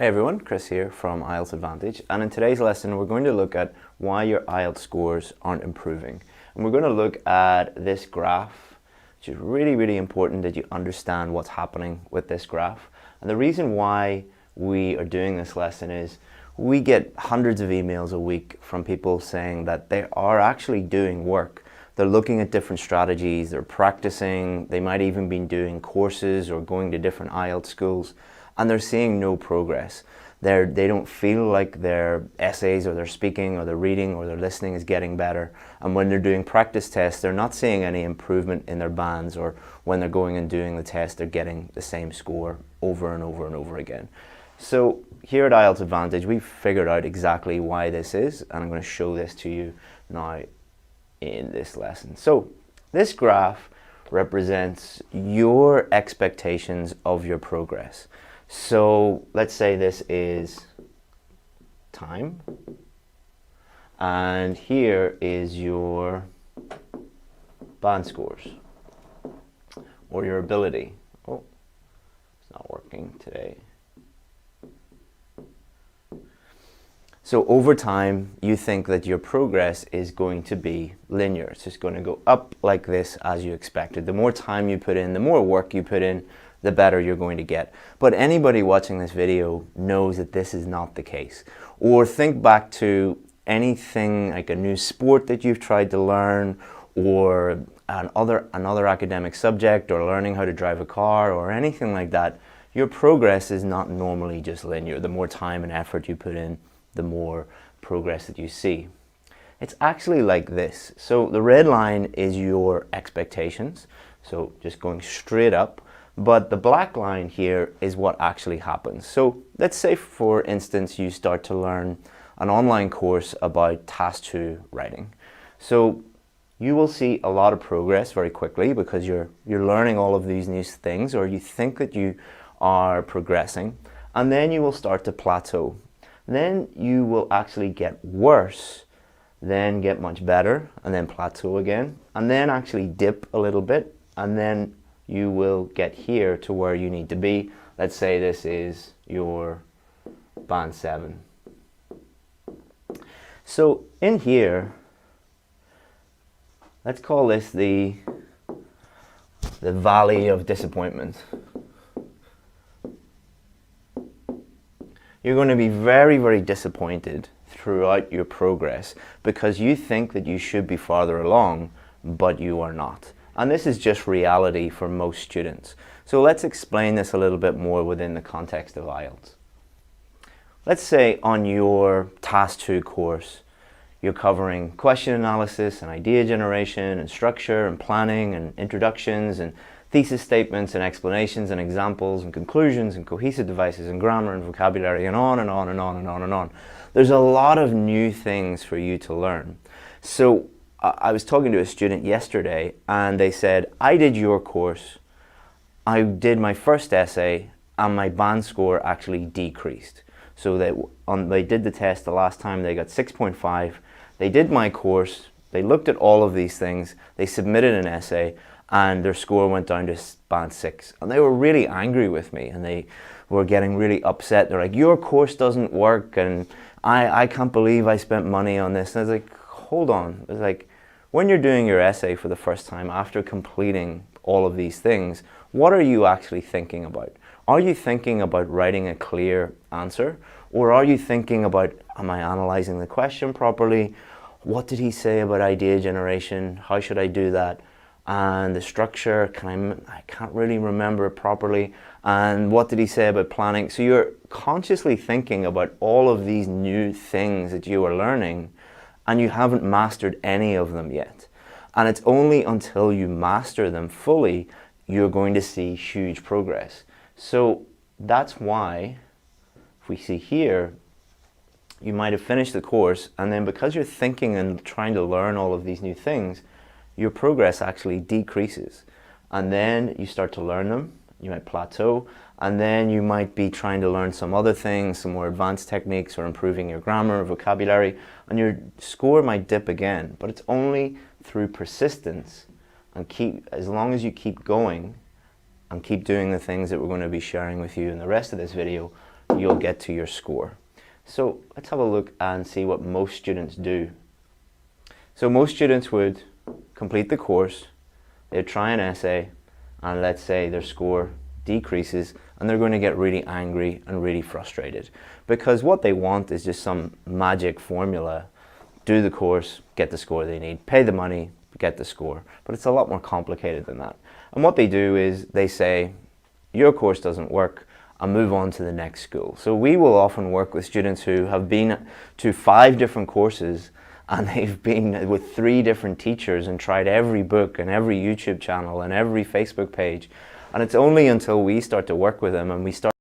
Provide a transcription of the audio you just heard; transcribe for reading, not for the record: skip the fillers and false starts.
Hey everyone, Chris here from IELTS Advantage, and in today's lesson we're going to look at why your IELTS scores aren't improving. And we're going to look at this graph, which is really important that you understand what's happening with this graph. And the reason why we are doing this lesson is we get hundreds of emails a week from people saying that they are actually doing work. They're looking at different strategies, they're practicing, they might even be doing courses or going to different IELTS schools, and they're seeing no progress. They don't feel like their essays or their speaking or their reading or their listening is getting better. And when they're doing practice tests, they're not seeing any improvement in their bands, or when they're going and doing the test, they're getting the same score over and over again. So here at IELTS Advantage, we've figured out exactly why this is, and I'm going to show this to you now in this lesson. So this graph represents your expectations of your progress. So let's say this is time, and here is your band scores, or your ability. Oh, it's not working today. So over time, you think that your progress is going to be linear. It's just going to go up like this as you expected. The more time you put in, the more work you put in, the better you're going to get. But anybody watching this video knows that this is not the case. Or think back to anything like a new sport that you've tried to learn, or another academic subject, or learning how to drive a car, or anything like that. Your progress is not normally just linear. The more time and effort you put in, the more progress that you see. It's actually like this. So the red line is your expectations, so just going straight up. But the black line here is what actually happens. So let's say, for instance, you start to learn an online course about Task 2 writing. So you will see a lot of progress very quickly because you're learning all of these new things, or you think that you are progressing, and then you will start to plateau. Then you will actually get worse, then get much better, and then plateau again, and then actually dip a little bit, and then you will get here to where you need to be. Let's say this is your band 7. So in here, let's call this the valley of disappointment. You're going to be very disappointed throughout your progress because you think that you should be farther along, but you are not. And this is just reality for most students. So let's explain this a little bit more within the context of IELTS. Let's say on your Task 2 course, you're covering question analysis and idea generation and structure and planning and introductions and thesis statements and explanations and examples and conclusions and cohesive devices and grammar and vocabulary and on and on and on and on and on. There's a lot of new things for you to learn. So I was talking to a student yesterday, and they said, I did your course, I did my first essay, and my band score actually decreased. So they did the test the last time, they got 6.5. They did my course, they looked at all of these things, they submitted an essay, and their score went down to band 6. And they were really angry with me, and they were getting really upset. They're like, your course doesn't work, and I can't believe I spent money on this. And I was like, hold on. It's like, when you're doing your essay for the first time after completing all of these things, what are you actually thinking about? Are you thinking about writing a clear answer? Or are you thinking about, am I analyzing the question properly? What did he say about idea generation? How should I do that? And the structure, I can't really remember it properly. And what did he say about planning? So you're consciously thinking about all of these new things that you are learning, and you haven't mastered any of them yet. And it's only until you master them fully you're going to see huge progress. So that's why, if we see here, you might have finished the course, and then because you're thinking and trying to learn all of these new things, your progress actually decreases. And then you start to learn them, you might plateau, and then you might be trying to learn some other things, some more advanced techniques, or improving your grammar or vocabulary, and your score might dip again. But it's only through persistence, and as long as you keep going and keep doing the things that we're going to be sharing with you in the rest of this video, you'll get to your score. So let's have a look and see what most students do. So most students would complete the course, they'd try an essay, and let's say their score decreases, and they're going to get really angry and really frustrated, because what they want is just some magic formula. Do the course, get the score they need, pay the money, get the score. But it's a lot more complicated than that. And what they do is they say, your course doesn't work, and move on to the next school. So we will often work with students who have been to 5 different courses, and they've been with 3 different teachers and tried every book and every YouTube channel and every Facebook page. And it's only until we start to work with them and we start